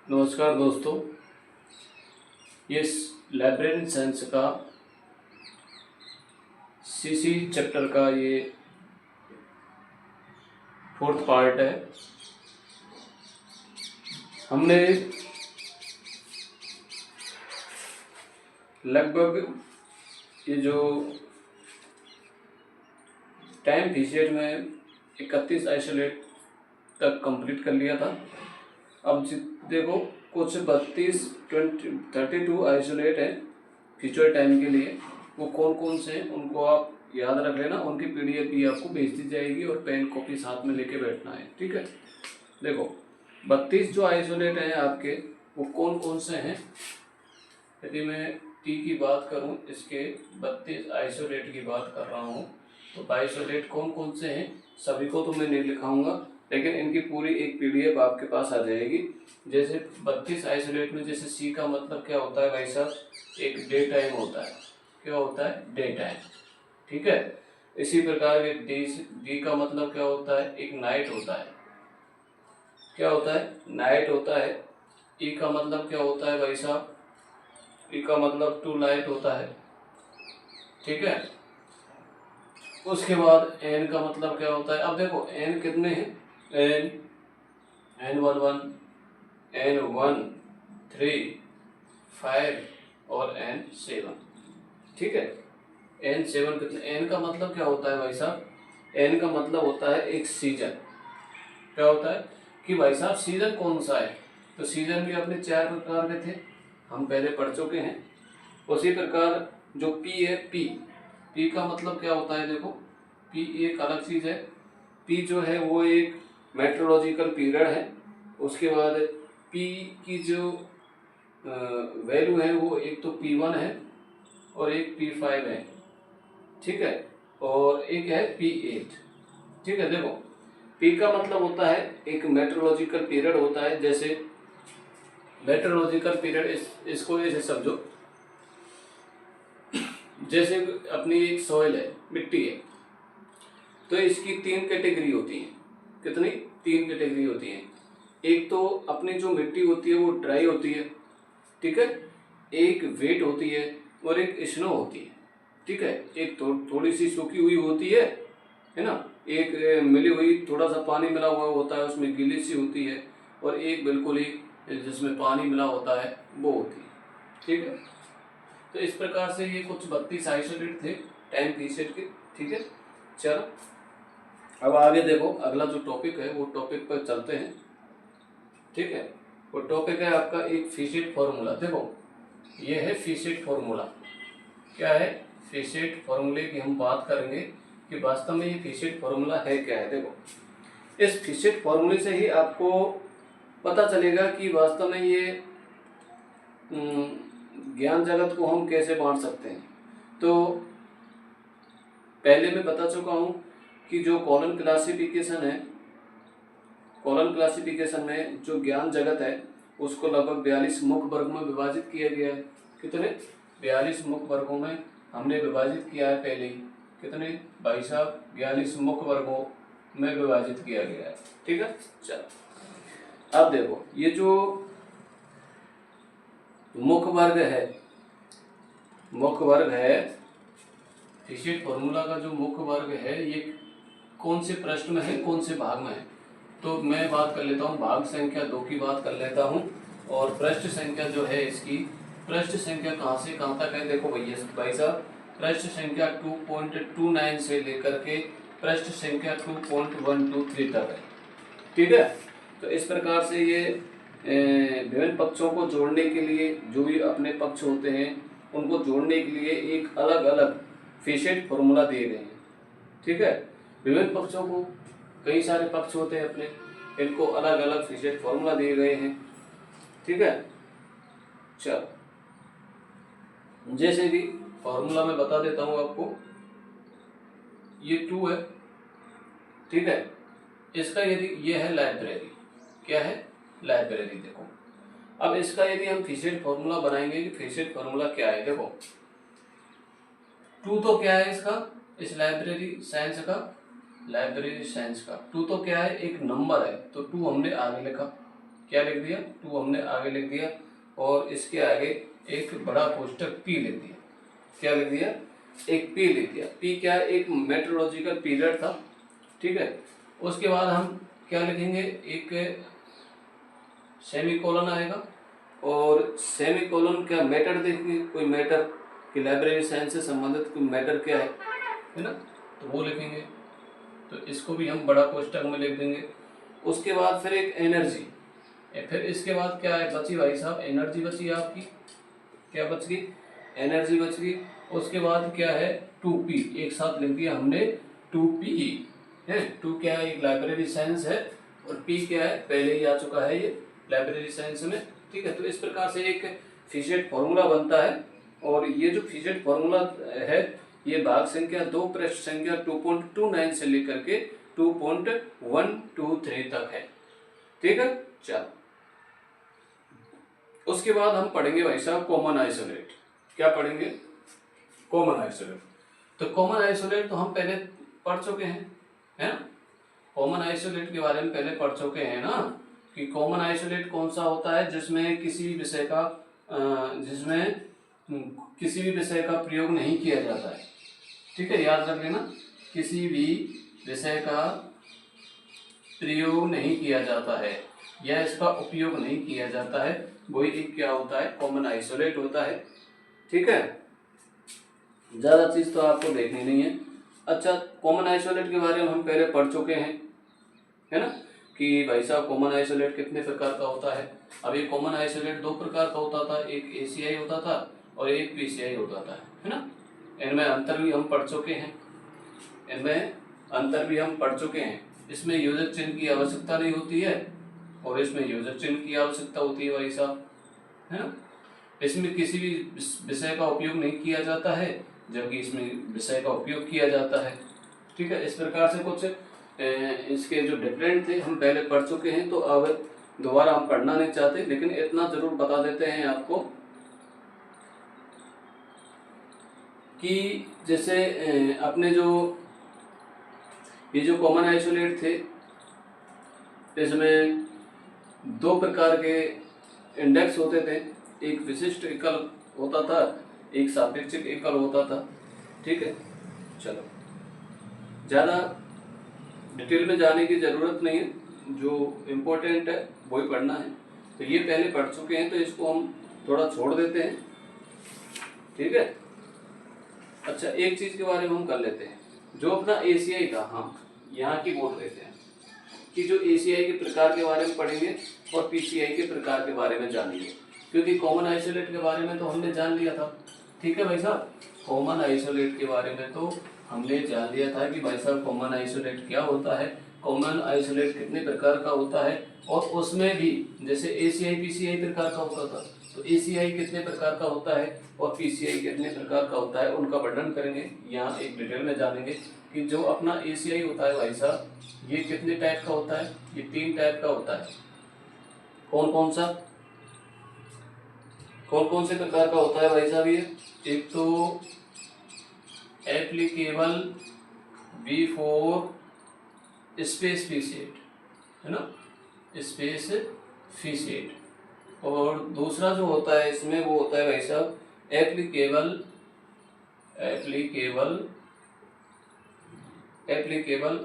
नमस्कार दोस्तों, ये लाइब्रेरी साइंस का सीसी चैप्टर का ये फोर्थ पार्ट है। हमने लगभग ये जो टाइम पीरियड में 31 आइसोलेट तक कंप्लीट कर लिया था। अब देखो कुछ 32 आइसोलेट है फ्यूचर टाइम के लिए। वो कौन कौन से हैं उनको आप याद रख लेना, उनकी पीडीएफ भी आपको भेज दी जाएगी और पेन कॉपी साथ में लेके बैठना है, ठीक है। देखो 32 जो आइसोलेट हैं आपके वो कौन कौन से हैं। यदि मैं टी की बात करूं, इसके 32 आइसोलेट की बात कर रहा हूं, तो आइसोलेट कौन कौन से हैं सभी को तो मैं नहीं लिखाऊंगा, लेकिन इनकी पूरी एक पीडीएफ आपके पास आ जाएगी। जैसे 32 आइसोलेट में जैसे सी का मतलब क्या होता है भाई साहब, एक डे टाइम होता है। क्या होता है? डे टाइम, ठीक है। इसी प्रकार एक डी का मतलब क्या होता है? एक नाइट होता है। क्या होता है? नाइट होता है। ई का मतलब क्या होता है भाई साहब? ई का मतलब टू लाइट होता है, ठीक है। उसके बाद एन का मतलब क्या होता है? अब देखो एन कितने हैं? N11, N1, 3, 5 और N7, ठीक है। N7 कितने? एन का मतलब क्या होता है भाई साहब? एन का मतलब होता है एक सीजन। क्या होता है कि भाई साहब सीजन कौन सा है? तो सीजन भी अपने 4 प्रकार के थे, हम पहले पढ़ चुके हैं। उसी प्रकार जो पी है, पी का मतलब क्या होता है? देखो पी एक अलग चीज है। पी जो है वो एक मेट्रोलॉजिकल पीरियड है। उसके बाद पी की जो वैल्यू है वो एक तो P1 है और एक P5 है, ठीक है, और एक है P8, ठीक है। देखो पी का मतलब होता है एक मेट्रोलॉजिकल पीरियड होता है। जैसे मेट्रोलॉजिकल पीरियड इसको ऐसे समझो, जैसे अपनी एक सॉइल है, मिट्टी है, तो इसकी 3 कैटेगरी होती है। कितनी? 3 कैटेगरी होती है। एक तो अपनी जो मिट्टी होती है वो ड्राई होती है, ठीक है। एक वेट होती है और एक स्नो होती है, ठीक है। एक थोड़ी सी सूखी हुई होती है ना। एक मिली हुई थोड़ा सा पानी मिला हुआ होता है, उसमें गीली सी होती है। और एक बिल्कुल ही जिसमें पानी मिला होता है वो होती है, ठीक है। तो इस प्रकार से ये कुछ 32 आइसोलेट थे टाइम पीरियड के, ठीक है। चलो अब आगे देखो, अगला जो टॉपिक है वो टॉपिक पर चलते हैं, ठीक है। वो टॉपिक है आपका एक फिशिट फॉर्मूला। देखो ये है फिशिट फॉर्मूला। क्या है? फिशिट फॉर्मूले की हम बात करेंगे कि वास्तव में ये फिशिट फॉर्मूला है क्या है। देखो इस फिशिट फॉर्मूले से ही आपको पता चलेगा कि वास्तव में ये ज्ञान जगत को हम कैसे बांट सकते हैं। तो पहले मैं बता चुका हूं कि जो कॉलम क्लासिफिकेशन है, कॉलम क्लासिफिकेशन में जो ज्ञान जगत है उसको लगभग 42 मुख्य वर्ग में विभाजित किया गया है। कितने? 42 मुख्य वर्गों में हमने विभाजित किया है पहले ही। कितने भाई साहब? 42 मुख्य वर्गों में विभाजित किया गया है, ठीक है। चलो अब देखो ये जो मुख्य वर्ग है फिशिट फॉर्मूला का जो मुख्य वर्ग है ये कौन से प्रश्न में है, कौन से भाग में है? तो मैं बात कर लेता हूँ भाग संख्या 2 की बात कर लेता हूँ। और पृष्ठ संख्या जो है इसकी, पृष्ठ संख्या कहाँ से कहाँ तक है? देखो भैया भाई साहब, पृष्ठ संख्या 2.29 से लेकर के पृष्ठ संख्या 2.123 तक है, ठीक है। तो इस प्रकार से ये विभिन्न पक्षों को जोड़ने के लिए, जो भी अपने पक्ष होते हैं उनको जोड़ने के लिए एक अलग अलग फिशिट फॉर्मूला दिए गए हैं, ठीक है। विभिन्न पक्षों को, कई सारे पक्ष होते हैं अपने, इनको अलग अलग फिशिट फॉर्मूला दिए गए हैं, ठीक है। चलो जैसे कि फॉर्मूला मैं बता देता हूं आपको। ये 2 है, ठीक है। इसका यदि ये है लाइब्रेरी, क्या है? लाइब्रेरी। देखो अब इसका यदि हम फिशिट फॉर्मूला बनाएंगे कि फिशिट फॉर्मूला क्या है, देखो 2 तो क्या है इसका, इस लाइब्रेरी साइंस का 2 तो क्या है? एक नंबर है, तो 2 हमने आगे लिखा, क्या लिख दिया, 2 हमने आगे लिख दिया और इसके आगे एक बड़ा कोष्टक P लिख दिया। क्या लिख दिया, एक P लिख दिया। P क्या है, एक मेट्रोलॉजिकल पीरियड था, ठीक है। उसके बाद हम क्या लिखेंगे, एक सेमीकोलन आएगा और सेमीकोलन क्या, मैटर देखेंगे, कोई मैटर कि लाइब्रेरी साइंस से संबंधित कोई मैटर क्या है ना, तो वो लिखेंगे। तो इसको भी हम बड़ा कोष्टक में लिख देंगे। उसके बाद फिर एक एनर्जी, फिर इसके बाद क्या है बची भाई साहब, एनर्जी बची आपकी, क्या बच गई, एनर्जी बच गई। उसके बाद क्या है 2p, एक साथ लिख दिया हमने 2p है। 2 क्या है, एक लाइब्रेरी साइंस है और p क्या है, पहले ही आ चुका है ये लाइब्रेरी साइंस में, ठीक है। तो इस प्रकार से एक फिशेट फॉर्मूला बनता है और ये जो फिशेट फॉर्मूला है ये भाग संख्या 2 पृष्ठ संख्या 2.29 से लेकर के 2.123 तक है, ठीक है। चलो उसके बाद हम पढ़ेंगे भाई साहब कॉमन आइसोलेट। क्या पढ़ेंगे, कॉमन आइसोलेट। तो कॉमन आइसोलेट तो हम पहले पढ़ चुके हैं, है ना। कॉमन आइसोलेट के बारे में पहले पढ़ चुके हैं ना, कि कॉमन आइसोलेट कौन सा होता है, जिसमें किसी भी विषय का प्रयोग नहीं किया जाता है, ठीक है। याद रख लेना, किसी भी विषय का प्रयोग नहीं किया जाता है या इसका उपयोग नहीं किया जाता है, वही एक क्या होता है, कॉमन आइसोलेट होता है, ठीक है। ज़्यादा चीज़ तो आपको देखनी नहीं है। अच्छा, कॉमन आइसोलेट के बारे में हम पहले पढ़ चुके हैं, है ना, कि भाई साहब कॉमन आइसोलेट कितने प्रकार का होता है। अब ये कॉमन आइसोलेट 2 प्रकार का होता था, एक ACI होता था और एक PCI होता था, है ना। इनमें अंतर भी हम पढ़ चुके हैं, इसमें योजक चिन्ह की आवश्यकता नहीं होती है और इसमें योजक चिन्ह की आवश्यकता होती है भाई साहब, है ना। इसमें किसी भी विषय का उपयोग नहीं किया जाता है जबकि इसमें विषय का उपयोग किया जाता है, ठीक है। इस प्रकार से कुछ इसके जो डिफरेंट थे हम पहले पढ़ चुके हैं, तो अब दोबारा हम पढ़ना नहीं चाहते, लेकिन इतना जरूर बता देते हैं आपको कि जैसे अपने ये जो कॉमन आइसोलेट थे इसमें 2 प्रकार के इंडेक्स होते थे, एक विशिष्ट एकल होता था, एक सापेक्षिक एकल होता था, ठीक है। चलो ज़्यादा डिटेल में जाने की ज़रूरत नहीं है, जो इम्पोर्टेंट है वही पढ़ना है। तो ये पहले पढ़ चुके हैं तो इसको हम थोड़ा छोड़ देते हैं, ठीक है। अच्छा, एक चीज़ के बारे में हम कर लेते हैं, जो अपना ACI था, हाँ यहाँ की बोल लेते हैं कि जो ACI के प्रकार के बारे में पढ़ेंगे और PCI के प्रकार के बारे में जानेंगे, क्योंकि कॉमन आइसोलेट के बारे में तो हमने जान लिया था, ठीक है भाई साहब। कॉमन आइसोलेट के बारे में तो हमने जान लिया था कि भाई साहब कॉमन आइसोलेट क्या होता है, कॉमन आइसोलेट कितने प्रकार का होता है, और उसमें भी जैसे ACI PCI प्रकार का होता था, तो ACI कितने प्रकार का होता है और PCI कितने प्रकार का होता है, उनका वर्णन करेंगे। यहाँ एक डिटेल में जानेंगे कि जो अपना ACI होता है भाई साहब, ये कितने टाइप का होता है, ये 3 टाइप का होता है। कौन कौन से प्रकार का होता है भाई साहब ये, एक तो एप्लीकेबल V4 स्पेस फीसेट, है ना, स्पेस फीसेट, और दूसरा जो होता है इसमें वो होता है भाई साहब एप्लीकेबल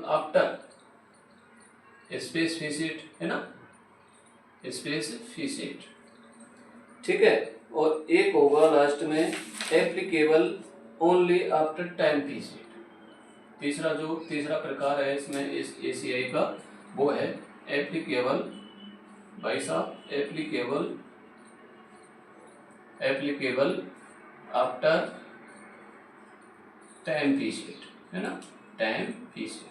आफ्टर स्पेस फीसेट, है ना, स्पेस फीसेट, ठीक है। और एक होगा लास्ट में एप्लीकेबल ओनली आफ्टर टाइम फीसेट। तीसरा प्रकार है इसमें इस ACI का, वो है एप्लीकेबल भाई साहब एप्लीकेबल आफ्टर टाइम फीसेट, है ना, टाइम फीसेट,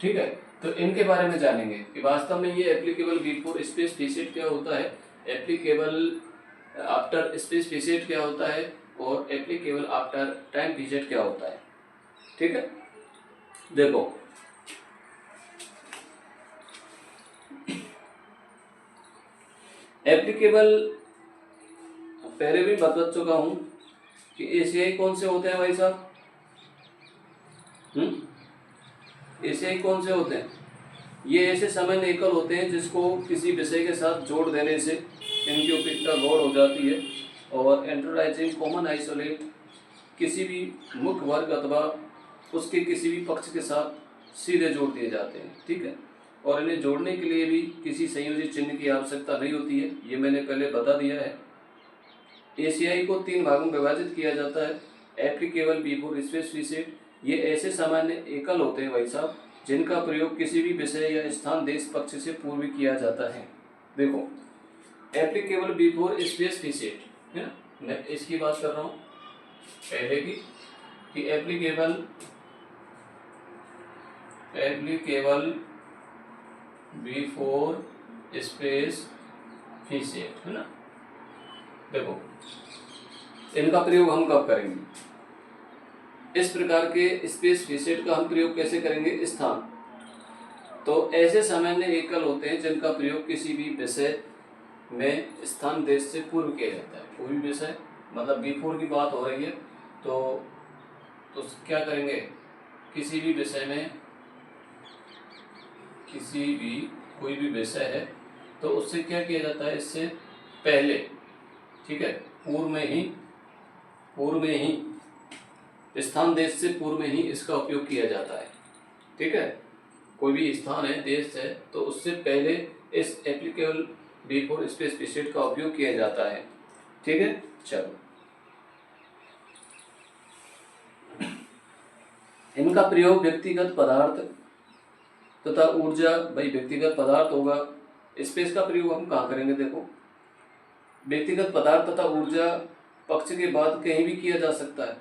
ठीक है। तो इनके बारे में जानेंगे कि वास्तव में ये एप्लीकेबल V4 स्पेस फीसेट क्या होता है, एप्लीकेबल आफ्टर स्पेस फीसेट क्या होता है और एप्लीकेबल आफ्टर टाइम फीसेट क्या होता है, ठीक है। देखो एप्लीकेबल पहले भी बता चुका हूं कि ACI कौन से होते हैं भाई साहब, ACI कौन से होते हैं, ये ऐसे सामान्य एकल होते हैं जिसको किसी विषय के साथ जोड़ देने से इनकी उपयुक्तता गौण हो जाती है। और एंटरलाइजिंग कॉमन आइसोलेट किसी भी मुख्य वर्ग अथवा उसके किसी भी पक्ष के साथ सीधे जोड़ दिए जाते हैं, ठीक है। और इन्हें जोड़ने के लिए भी किसी संयोजी चिन्ह की आवश्यकता नहीं होती है, ये मैंने पहले बता दिया है। एशियाई को 3 भागों में विभाजित किया जाता है, एप्लीकेबल बिफोर स्पेसिफिकेट। ये ऐसे सामान्य एकल होते हैं भाई साहब जिनका प्रयोग किसी भी विषय या स्थान देश पक्ष से पूर्व किया जाता है। देखो एप्लीकेबल बिफोर स्पेसिफिकेट है ना, मैं इसकी बात कर रहा हूँ पहले की कि एप्लीकेबल बिफोर स्पेसिफिकेट है ना। देखो इनका प्रयोग हम कब करेंगे, इस प्रकार के स्पेसिफिकेट का हम प्रयोग कैसे करेंगे, स्थान। तो ऐसे सामान्य एकल होते हैं जिनका प्रयोग किसी भी विषय में स्थान देश से पूर्व किया जाता है। कोई भी विषय मतलब बिफोर की बात हो रही है तो क्या करेंगे, किसी भी विषय में कोई भी विषय है तो उससे क्या किया जाता है, इससे पहले, ठीक है, पूर्व में ही स्थान देश से पूर्व में ही इसका उपयोग किया जाता है, ठीक है। कोई भी स्थान है, देश है, तो उससे पहले इस एप्लीकेबल बिफोर स्पेसिफिकेट का उपयोग किया जाता है, ठीक है। चलो इनका प्रयोग व्यक्तिगत पदार्थ तथा ऊर्जा, भाई व्यक्तिगत पदार्थ होगा, स्पेस का प्रयोग हम कहाँ करेंगे, देखो व्यक्तिगत पदार्थ तथा ऊर्जा पक्ष के बाद कहीं भी किया जा सकता है,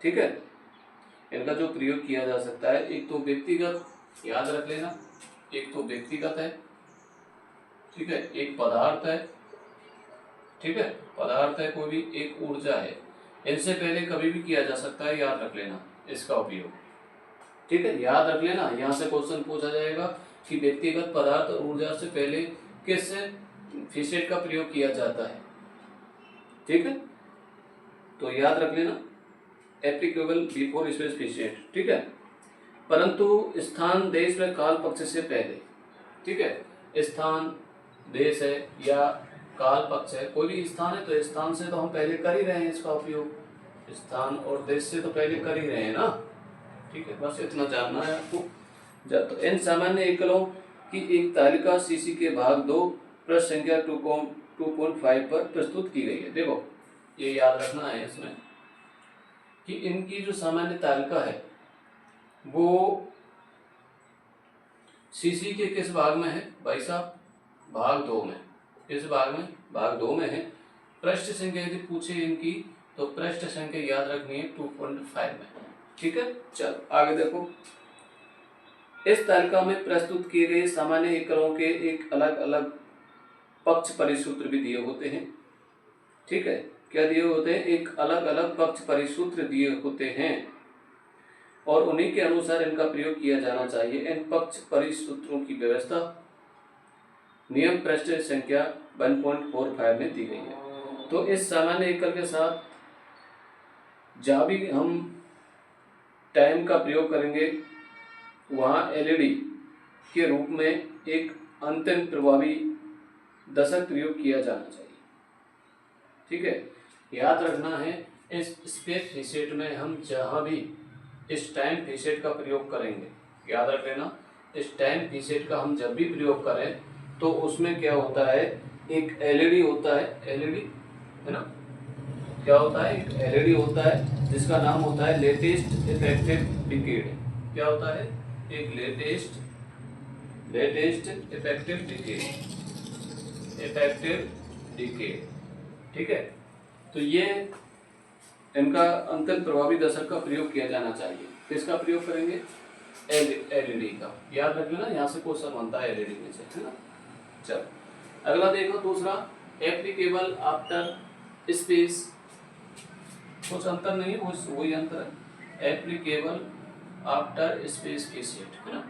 ठीक है। इनका जो प्रयोग किया जा सकता है, एक तो व्यक्तिगत, याद रख लेना, एक तो व्यक्तिगत है, ठीक है, एक पदार्थ है, ठीक है, पदार्थ है कोई भी, एक ऊर्जा है। इनसे पहले कभी भी किया जा सकता है, याद रख लेना इसका उपयोग, ठीक है, याद रख लेना। यहाँ से क्वेश्चन पूछा जाएगा कि व्यक्तिगत पदार्थ और ऊर्जा से पहले किस फिसेट का प्रयोग किया जाता है, ठीक है। तो याद रख लेना एप्लीकेबल बिफोर स्पेसिफिकेट, ठीक है। परंतु स्थान देश व काल पक्ष से पहले, ठीक है, स्थान देश है या काल पक्ष है, कोई भी स्थान है तो स्थान से तो हम पहले कर ही रहे हैं इसका उपयोग, स्थान और देश से तो पहले कर ही रहे हैं ना, ठीक है। बस इतना जानना है आपको। जब तो इन सामान्य एकलों की एक तालिका सीसी के भाग 2 पृष्ठ संख्या 2.5 पर प्रस्तुत की गई है। देखो ये याद रखना है इसमें कि इनकी जो सामान्य तालिका है वो सीसी के किस भाग में है भाई साहब, भाग 2 में। इस भाग 2 में है। पृष्ठ संख्या यदि पूछे इनकी तो पृष्ठ संख्या याद रखनी है 2.5 में, ठीक है। चलो आगे देखो, इस तालिका में प्रस्तुत किए गए सामान्य एकलों के एक अलग अलग पक्ष परिसूत्र भी दिए होते हैं, ठीक है। क्या दिए होते हैं, एक अलग अलग पक्ष परिसूत्र दिए होते हैं और उन्हीं के अनुसार इनका प्रयोग किया जाना चाहिए। इन पक्ष परिसूत्रों की व्यवस्था नियम पृष्ठ संख्या 1.45 में दी गई है। तो इस सामान्य एकल के साथ जहाँ भी हम टाइम का प्रयोग करेंगे वहाँ एलईडी के रूप में एक अंतिम प्रभावी दशक प्रयोग किया जाना चाहिए, ठीक है। याद रखना है इस स्पेस फिसेट में हम जहाँ भी इस टाइम फिसेट का प्रयोग करेंगे, याद रख लेना, इस टाइम फिसेट का हम जब भी प्रयोग करें तो उसमें क्या होता है, एक एलईडी होता है, एलईडी है ना, क्या होता है, एक एलईडी होता है जिसका नाम होता है लेटेस्ट इफेक्टिव डिकेड। क्या होता है, एक लेटेस्ट इफेक्टिव डिकेड, ठीक है। तो ये इनका अंतिम प्रभावी दशक का प्रयोग किया जाना चाहिए। किसका प्रयोग करेंगे, एलईडी का, याद रख लेना, यहाँ से क्वेश्चन बनता है एलईडी में से, है ना। चलो अगला देखो, दूसरा एप्लीकेबल आफ्टर स्पेस, कुछ अंतर नहीं है, वही अंतर है, एप्लीकेबल आफ्टर स्पेस फिसेट, है ना।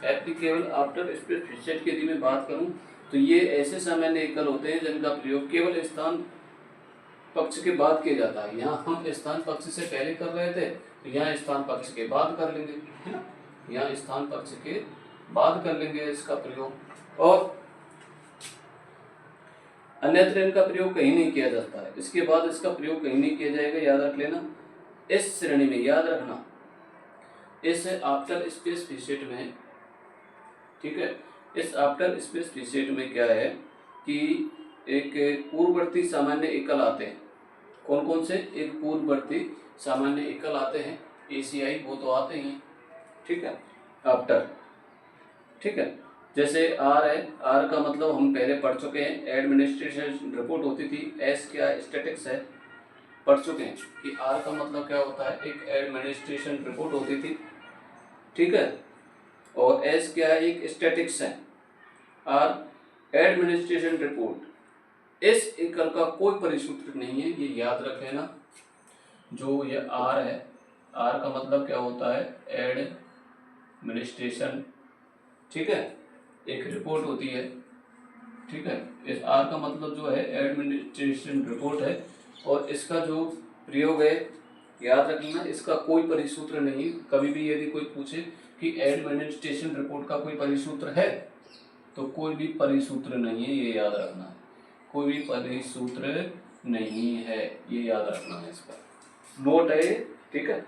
एप्लीकेबल आफ्टर स्पेस फिसेट की यदि मैं बात करूं तो ये ऐसे सामान्य एकल होते हैं जिनका प्रयोग केवल स्थान पक्ष के बाद किया जाता है। यहाँ हम स्थान पक्ष से पहले कर रहे थे तो यहाँ स्थान पक्ष के बाद कर लेंगे, है ना। यहाँ स्थान पक्ष के बाद कर लेंगे इसका प्रयोग, और अन्यत्र इनका प्रयोग कहीं नहीं किया जाता है। इसके बाद इसका प्रयोग कहीं नहीं किया जाएगा, याद रख लेना। इस श्रेणी में याद रखना, इस आफ्टर स्पेस फीसेट में, ठीक है, इस आफ्टर स्पेस फीसेट में क्या है कि एक पूर्ववर्ती सामान्य एकल आते हैं। कौन कौन से? एक पूर्ववर्ती सामान्य एकल आते हैं, एसीआई वो तो आते ही हैं, ठीक है, आफ्टर, ठीक है। जैसे आर है, आर का मतलब हम पहले पढ़ चुके हैं, एडमिनिस्ट्रेशन रिपोर्ट होती थी। एस क्या स्टैटिक्स है, पढ़ चुके हैं कि आर का मतलब क्या होता है, एक एडमिनिस्ट्रेशन रिपोर्ट होती थी, ठीक है। और एस क्या है, एक स्टैटिक्स है। R administration report. इस एकल का कोई परिसूत्र नहीं है, ये याद रख लेना। जो ये आर है, आर का मतलब क्या होता है, एडमिनिस्ट्रेशन, ठीक है, एक रिपोर्ट होती है, ठीक है। इस आर का मतलब जो है एडमिनिस्ट्रेशन रिपोर्ट है, और इसका जो प्रयोग है याद रखना, इसका कोई परिसूत्र नहीं। कभी भी यदि कोई पूछे कि एडमिनिस्ट्रेशन रिपोर्ट का कोई परिसूत्र है, तो कोई भी परिसूत्र नहीं है, ये याद रखना है। कोई भी परिसूत्र नहीं है, ये याद रखना है, इसका नोट है, ठीक है।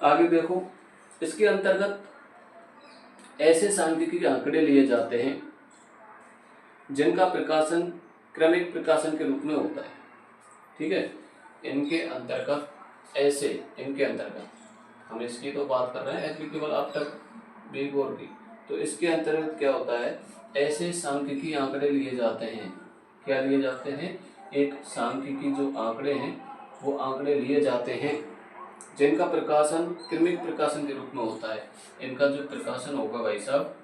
आगे देखो, इसके अंतर्गत ऐसे सांख्यिकी आंकड़े लिए जाते हैं जिनका प्रकाशन क्रमिक प्रकाशन के रूप में होता है, ठीक है। इनके अंतर्गत ऐसे, इनके अंतर्गत हम इसकी तो बात कर रहे हैं एप्लीकेबल आफ्टर बिफोर की, तो इसके अंतर्गत क्या होता है, ऐसे सांख्यिकी आंकड़े लिए जाते हैं। क्या लिए जाते हैं? एक सांख्यिकी जो आंकड़े हैं वो आंकड़े लिए जाते हैं जिनका प्रकाशन क्रमिक प्रकाशन के रूप में होता है। इनका जो प्रकाशन होगा भाई साहब,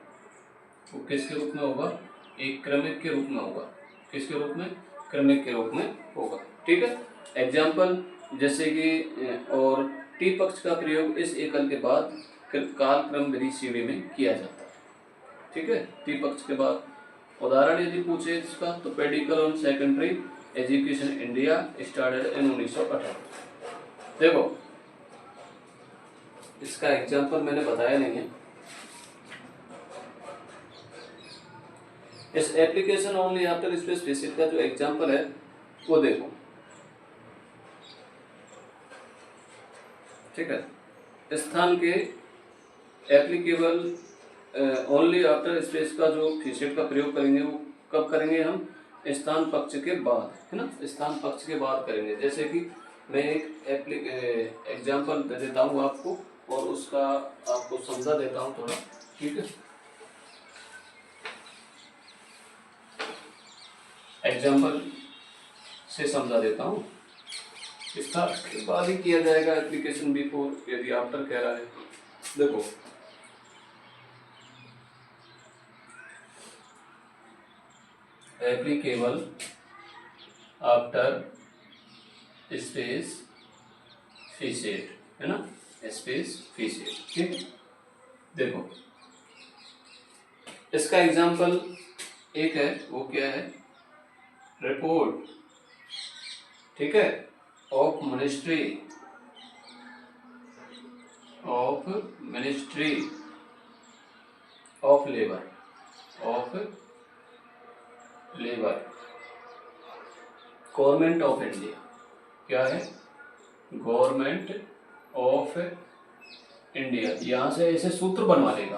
वो किसके रूप में होगा? एक क्रमिक के रूप में होगा। किसके रूप में? क्रमिक के रूप में होगा, ठीक है। एग्जाम्पल जैसे कि और टी पक्ष का प्रयोग इस एकल के बाद कालक्रम विधि सीढ़ी में किया जाता है, ठीक है, टी पक्ष के बाद। उदाहरण यदि पूछे इसका, तो pedicle on secondary education India started in 1918। देखो इसका एग्जाम्पल मैंने बताया नहीं है। इस application only after space visit का जो एग्जाम्पल है वो देखो, ठीक है। स्थान के एप्लीकेबल ओनली आफ्टर स्पेस का जो फीसेट का प्रयोग करेंगे वो कब करेंगे हम? स्थान पक्ष के बाद, है ना, स्थान पक्ष के बाद करेंगे। जैसे कि मैं एक एग्जाम्पल दे देता हूँ आपको, और उसका आपको समझा देता हूँ थोड़ा, ठीक है। एग्जाम्पल से समझा देता हूँ, इसका बाद ही किया जाएगा एप्लीकेशन बिफोर, यदि आफ्टर कह रहा है। देखो एप्लीकेबल आफ्टर स्पेस फीसेट, है ना, स्पेस फीसेट, ठीक है। देखो इसका एग्जाम्पल एक है, वो क्या है? रिपोर्ट, ठीक है, of ministry of labour, government of India. क्या है? Government of India. यहाँ से ऐसे सूत्र बनवा लेगा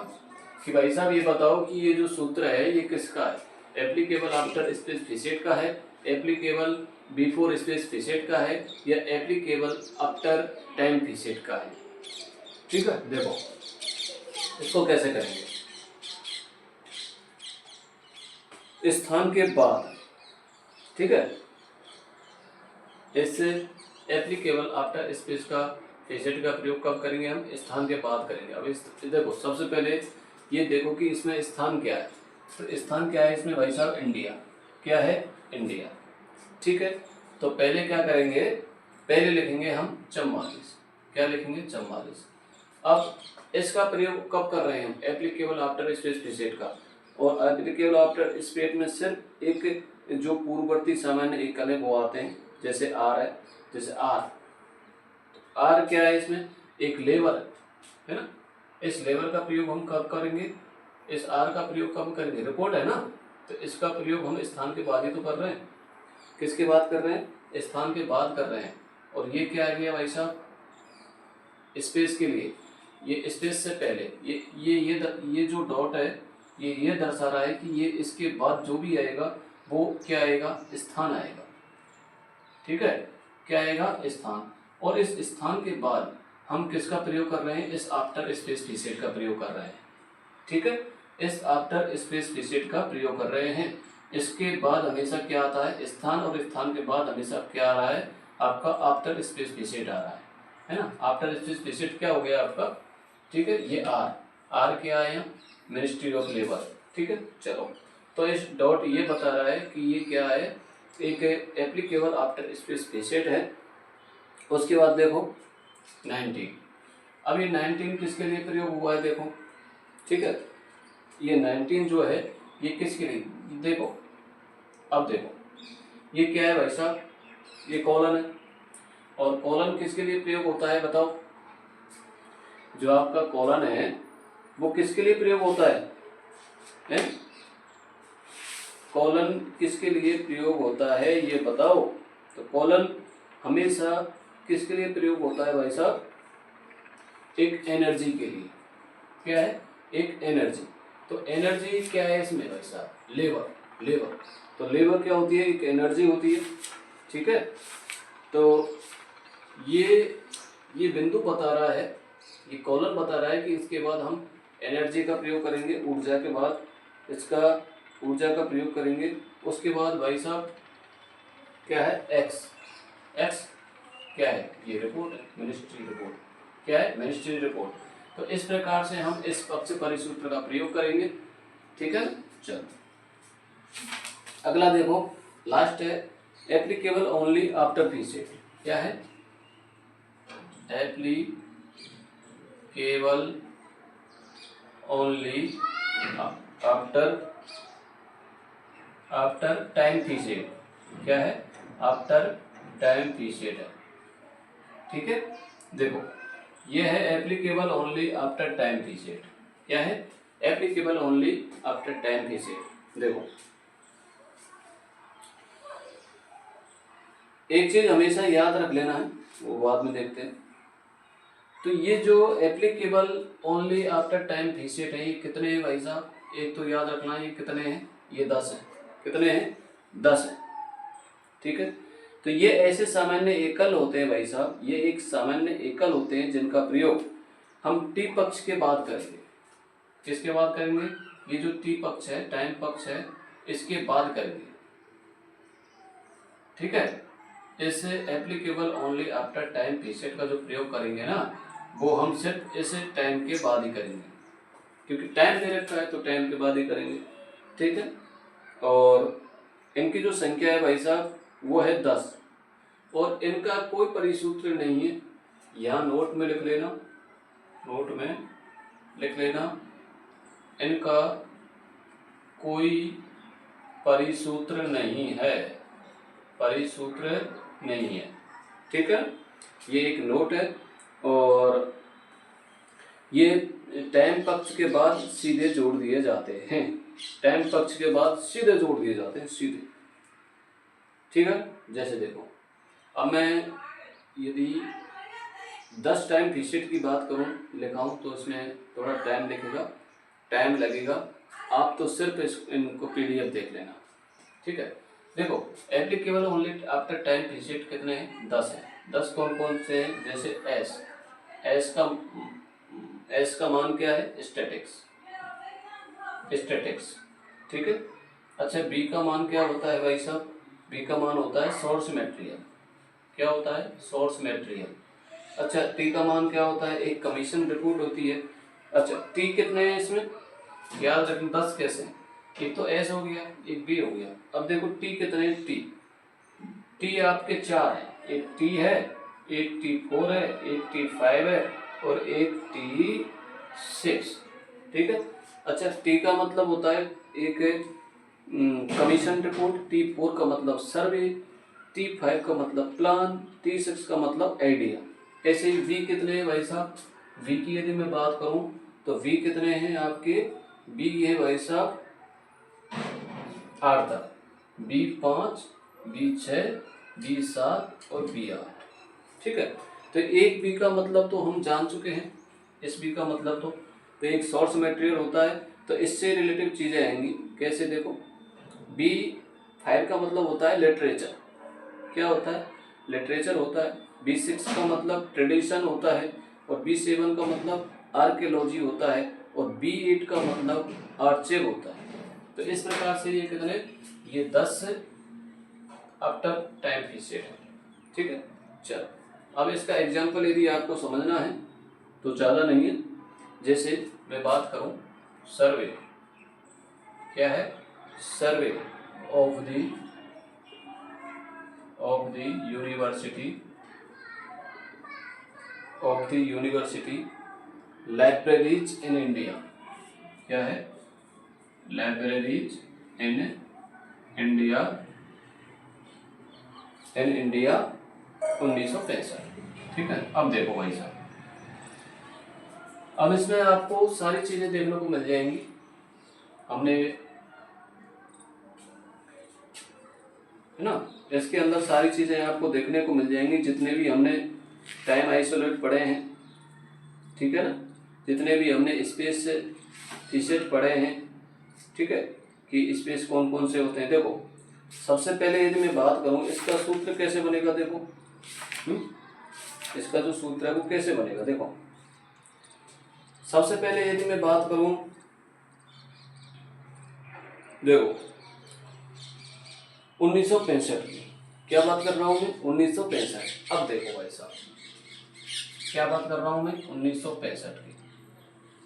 कि भाई साहब ये बताओ कि ये जो सूत्र है ये किसका है? एप्लीकेबल आफ्टर स्पेस फीसेट का है, एप्लीकेबल बिफोर स्पेस फीसेट का है, या एप्लीकेबल आफ्टर टाइम फीसेट का है, ठीक है। देखो इसको कैसे करेंगे? स्थान के बाद, ठीक है, इस एप्लीकेबल आफ्टर स्पेस का फीसेट का प्रयोग कब करेंगे हम? स्थान के बाद करेंगे। अब इस देखो सबसे पहले ये देखो कि इसमें स्थान क्या है, तो स्थान क्या है इसमें भाई साहब? इंडिया। क्या है? इंडिया, ठीक है। तो पहले क्या करेंगे? पहले लिखेंगे हम 44। क्या लिखेंगे? 44। अब इसका प्रयोग कब कर रहे हैं हम? एप्लीकेबल आफ्टर स्पेस फीसेट का। और एप्लीकेबल आफ्टर स्पेस में सिर्फ एक जो पूर्ववर्ती सामान्य एकल है वो आते हैं, जैसे आर है, जैसे आर क्या है इसमें? एक लेबर है ना, इस लेवर का प्रयोग हम कब करेंगे, इस आर का प्रयोग कब करेंगे, रिपोर्ट है ना, तो इसका प्रयोग हम स्थान के बाद ही तो कर रहे हैं। किसके बाद कर रहे हैं, स्थान के बाद कर रहे हैं। और ये क्या आ गया भाई साहब, स्पेस के लिए, ये स्पेस से पहले ये जो डॉट है ये दर्शा रहा है कि ये इसके बाद जो भी आएगा वो क्या आएगा, स्थान आएगा। ठीक है, क्या आएगा, स्थान। और इस स्थान के बाद हम किसका प्रयोग कर रहे हैं, इस आफ्टर स्पेस प्रीसेट का प्रयोग कर रहे हैं। ठीक है, इस आफ्टर स्पेस प्रीसेट का प्रयोग कर रहे हैं। इसके बाद हमेशा क्या आता है, स्थान, और स्थान के बाद हमेशा क्या आ रहा है, आपका आफ्टर स्पेस प्रीसेट आ रहा है ना। आफ्टर स्पेस प्रीसेट क्या हो गया आपका, ठीक है, ये आर क्या आया, मिनिस्ट्री ऑफ लेबर। ठीक है, चलो, तो इस डॉट ये बता रहा है कि ये क्या है, एक एप्लीकेबल आफ्टर स्पेस प्रीसेट है। उसके बाद देखो 19, अब ये 19 किसके लिए प्रयोग हुआ है, देखो, ठीक है, ये 19 जो है ये किसके लिए, देखो, अब देखो ये क्या है भाई साहब, ये कॉलन है, और कॉलन किसके लिए प्रयोग होता है बताओ, जो आपका कॉलन है वो किसके लिए प्रयोग होता है? कॉलन किसके लिए प्रयोग होता है ये बताओ। तो कॉलन हमेशा किसके लिए प्रयोग होता है भाई साहब, एक एनर्जी के लिए। क्या है, एक एनर्जी। तो एनर्जी क्या है इसमें भाई साहब, लेबर। तो लेबर क्या होती है, एक एनर्जी होती है। ठीक है, तो ये बिंदु बता रहा है, ये कॉलन बता रहा है कि इसके बाद हम एनर्जी का प्रयोग करेंगे, ऊर्जा के बाद इसका ऊर्जा का प्रयोग करेंगे। उसके बाद भाई साहब क्या है, एक्स क्या है, ये रिपोर्ट है, मिनिस्ट्री रिपोर्ट। क्या है, मिनिस्ट्री रिपोर्ट। तो इस प्रकार से हम इस पक्ष परिसूत्र का प्रयोग करेंगे। ठीक है, चलो अगला देखो, लास्ट है एप्लीकेबल ओनली आफ्टर प्रीसेट। क्या है, applicable only after time preset. क्या है, आफ्टर टाइम प्रीसेट है। ठीक है, देखो ये है applicable only after time preset. क्या है, applicable only after time preset. देखो एक चीज हमेशा याद रख लेना है, वो बाद में देखते हैं। तो ये जो applicable only after time preset है, ये कितने हैं भाई साहब, एक तो याद रखना ये कितने हैं, ये 10 हैं। कितने हैं, 10 हैं। ठीक है, तो ये ऐसे सामान्य एकल होते हैं भाई साहब, ये एक सामान्य एकल होते हैं जिनका प्रयोग हम टी पक्ष के बाद करेंगे। किसके बाद करेंगे, ये जो टी पक्ष है, टाइम पक्ष है, इसके बाद करेंगे। ठीक है, इस applicable only after time preset का जो प्रयोग करेंगे ना, वो हम सिर्फ इस टाइम के बाद ही करेंगे, क्योंकि टाइम दे रखा है तो टाइम के बाद ही करेंगे। ठीक है, और इनकी जो संख्या है भाई साहब वो है 10, और इनका कोई परिसूत्र नहीं है। यहाँ नोट में लिख लेना, इनका कोई परिसूत्र नहीं है, ठीक है, ये एक नोट है। और ये टाइम पक्ष के बाद सीधे जोड़ दिए जाते हैं, टाइम पक्ष के बाद सीधे जोड़ दिए जाते हैं, सीधे। ठीक है, जैसे देखो अब मैं यदि 10 टाइम प्रीसेट की बात करूं, लिखाऊं, तो इसमें थोड़ा टाइम लगेगा। आप तो सिर्फ इनको पीडीएफ देख लेना। ठीक है, देखो applicable only after time preset कितने हैं, 10 हैं। 10 कौन कौन से हैं, जैसे एस का मान क्या है, स्टैटिक्स। ठीक है, अच्छा बी का मान क्या होता है भाई साहब, बी का मान होता है सोर्स मटेरियल। क्या होता है, सोर्स मटेरियल। अच्छा टी का मान क्या होता है, एक कमीशन रिपोर्ट होती है। अच्छा टी कितने हैं इसमें, याद रखें 10 कैसे, एक तो एस हो गया, एक बी हो गया। अब देखो टी कितने हैं, टी आपके 4 हैं, एक टी है, एक T4 है, एक T5 है, और एक T6। ठीक है, अच्छा टी का मतलब होता है एक कमीशन रिपोर्ट, T4 का मतलब सर्वे, T5 का मतलब प्लान, T6 का मतलब आइडिया। ऐसे ही वी कितने हैं भाई साहब, वी की यदि मैं बात करूं तो v कितने हैं आपके, b है भाई साहब 8 तक, b 5, b 6, b 7 और b 8। ठीक है, तो एक b का मतलब तो हम जान चुके हैं, इस b का मतलब तो एक सोर्स मटेरियल होता है, तो इससे रिलेटिव चीज़ें आएंगी। कैसे देखो, B5 का मतलब होता है लिटरेचर, क्या होता है, लिटरेचर होता है। B6 का मतलब ट्रेडिशन होता है, और B7 का मतलब आर्कियोलॉजी होता है, और B8 का मतलब आर्चिव होता है। तो इस प्रकार से ये कितने, ये 10 आफ्टर टाइम पीरियड है। ठीक है, चलो अब इसका एग्जाम्पल यदि आपको समझना है तो ज़्यादा नहीं है। जैसे मैं बात करूं सर्वे, क्या है, survey of the university libraries in India, क्या है, लाइब्रेरीज इन इंडिया 1965। ठीक है, अब देखो भाई साहब, अब इसमें आपको सारी चीजें देखने को मिल जाएंगी। हमने, है ना, इसके अंदर सारी चीजें आपको देखने को मिल जाएंगी, जितने भी हमने टाइम आइसोलेट पढ़े हैं, ठीक है ना, जितने भी हमने स्पेस फीचर पढ़े हैं, ठीक है, कि स्पेस कौन कौन से होते हैं। देखो सबसे पहले यदि मैं बात करूं इसका सूत्र कैसे बनेगा, देखो इसका जो सूत्र है वो कैसे बनेगा। देखो सबसे पहले यदि मैं बात करूं, देखो 1965 की क्या बात कर रहा हूं मैं, 1965। अब देखो भाई साहब क्या बात कर रहा हूं मैं, 1965 की।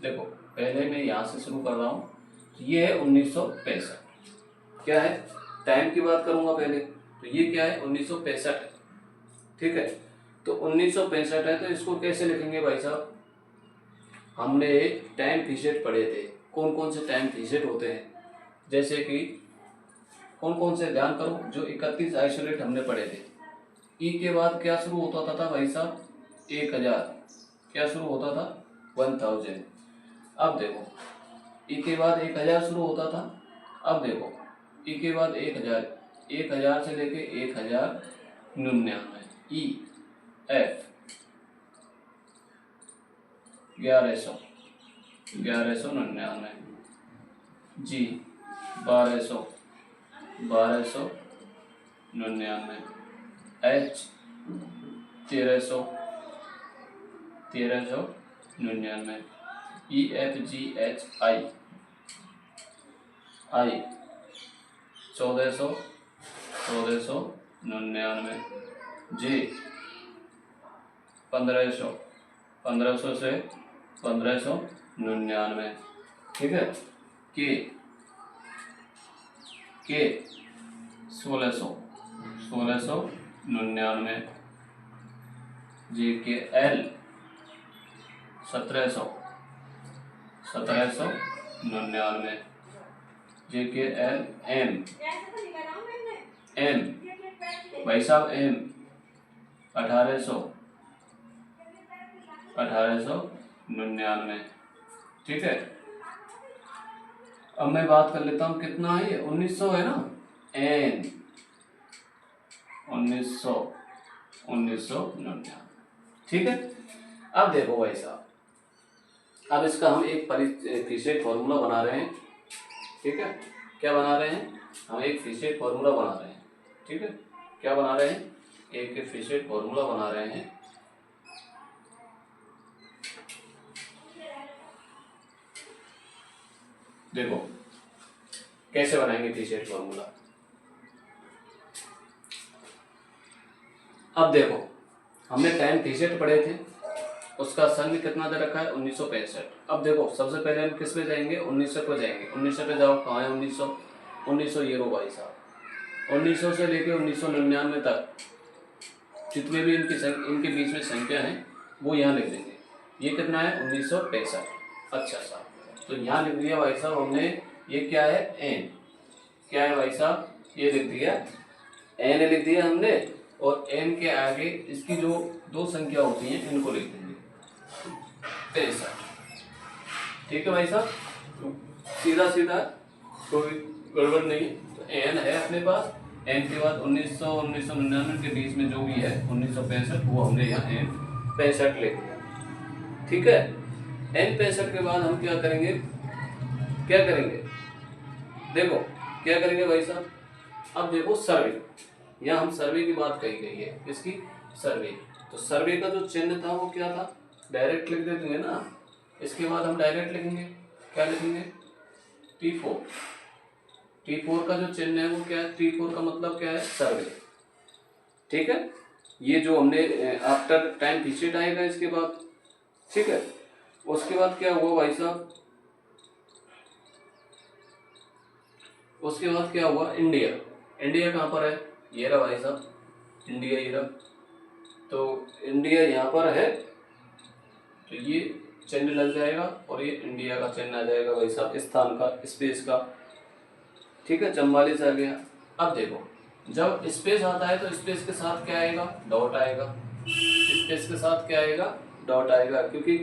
देखो पहले मैं यहां से शुरू कर रहा हूं, ये है 1965, क्या है, टाइम की बात करूंगा पहले, तो ये क्या है 1965 है। ठीक है, तो 1965 है, तो इसको कैसे लिखेंगे भाई साहब, हमने टाइम पीरियड पढ़े थे, कौन कौन से टाइम पीरियड होते हैं, जैसे कि कौन कौन से, ध्यान करो, जो 31 आइसोलेट हमने पढ़े थे। ई के बाद क्या शुरू होता था भाई साहब, 1000, क्या शुरू होता था, 1000। अब देखो ई के बाद 1000 शुरू होता था। अब देखो ई के बाद 1000 से लेके 1099, E F 1199, G 1299, H 1399, E F G H I 1499, J 1500 से 1599, ठीक है, के 1699, जे के एल 1799, जे के एल एम भाई साहब एम 1899, ठीक है। अब मैं बात कर लेता हूँ, कितना है ये, 1900 है ना, एन 1999, ठीक है। अब देखो भाई साहब, अब इसका हम एक फिशेट फॉर्मूला बना रहे हैं, ठीक है, क्या बना रहे हैं, हम एक फिशेट फॉर्मूला बना रहे हैं, ठीक है, क्या बना रहे हैं, एक फिशेट फॉर्मूला बना रहे हैं। देखो कैसे बनाएंगे फिशेट फॉर्मूला। अब देखो हमने टाइम फिशेट पढ़े थे, उसका सन कितना दे रखा है, 1965। अब देखो सबसे पहले हम किस पे जाएंगे, 1900 पे जाएंगे। 1900 पे जाओ, कहाँ है 1900 ये रो भाई साहब, 1900 से लेके 1999 तक जितने भी इनके बीच में संख्या है वो यहाँ लिख देंगे। ये कितना है, 1965। अच्छा साहब, तो यहाँ लिख दिया भाई साहब हमने, ये क्या है, एन, क्या है भाई साहब, ये लिख दिया, एन लिख दिया हमने, और एन के आगे इसकी जो दो संख्या होती हैं इनको लिख देंगे 65। ठीक है भाई साहब, तो सीधा सीधा कोई गड़बड़ नहीं है। तो एन है अपने पास, एन के बाद 1999 के बीच में जो भी है 1965, वो हमने यहाँ एन 65 लिख दिया। ठीक है, एन 65 के बाद हम क्या करेंगे, क्या करेंगे, देखो क्या करेंगे भाई साहब। अब देखो सर्वे, यहाँ हम सर्वे की बात कही गई है, इसकी सर्वे। तो सर्वे का जो चिन्ह था वो क्या था, डायरेक्ट लिख देते ना। इसके बाद हम डायरेक्ट लिखेंगे, क्या लिखेंगे, T4। T4 का जो चिन्ह है वो क्या है, T4 का मतलब क्या है, सर्वे। ठीक है, ये जो हमने आफ्टर टाइम पीछे आएगा इसके बाद। ठीक है, उसके बाद क्या हुआ भाई साहब, उसके बाद क्या हुआ, इंडिया। इंडिया कहाँ पर है, ये रहा भाई साहब, इंडिया ये रहा। तो इंडिया यहाँ पर है, तो ये चिन्ह लग जाएगा और ये इंडिया का चिन्ह आ जाएगा भाई साहब, स्थान का, स्पेस का। ठीक है, 44 आ गया। अब देखो, जब स्पेस आता है तो स्पेस के साथ क्या आएगा, डॉट आएगा। स्पेस के साथ क्या आएगा, डॉट आएगा, क्योंकि